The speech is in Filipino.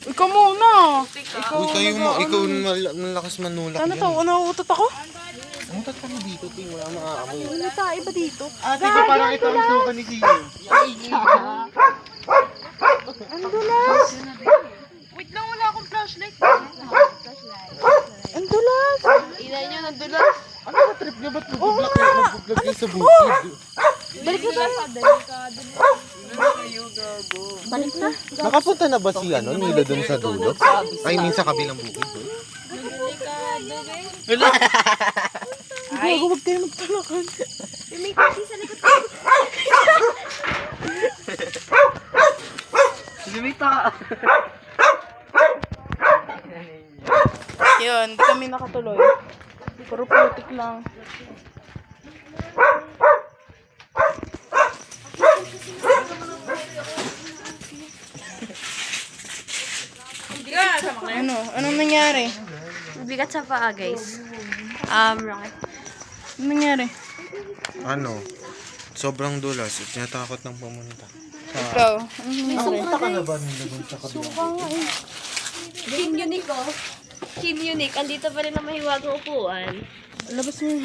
Ikaw muna. Uy, kayo mo, ikaw malakas manulak Ano yan. to? Nauutot ako? Umutot ka na dito, Ting. Wala maaamoy. Ano tayo ba dito? Ikaw parang ito ang suka ni Gio. Ang dulas. Wait lang, wala akong flashlight. Ang dulas. Ina nyo, nandulas. Ano ba trip niya? Ba't magbublag kayo sa bukid? Balik na tayo. Balik na. Nakapunta na ba si Nilo dun sa dulo? Ay, minsan kabilang bukid. Ay, huwag kayo magtalakan. May kasi sa likod. Lumita. Yun, di kami nakatuloy. Puro putik lang. Ano? Anong nangyari? Bigat sa paa, guys. Anong Anong nangyari? Ano? Sobrang dulas. Tinatakot ng pumunta. Ikaw, anong nangyari? Punta ka na ba nila dun sa kabila? Suka nga eh. Team Unique, oh. Team Unique, andito pa rin ang mahiwagang upuan. Labas mo yun.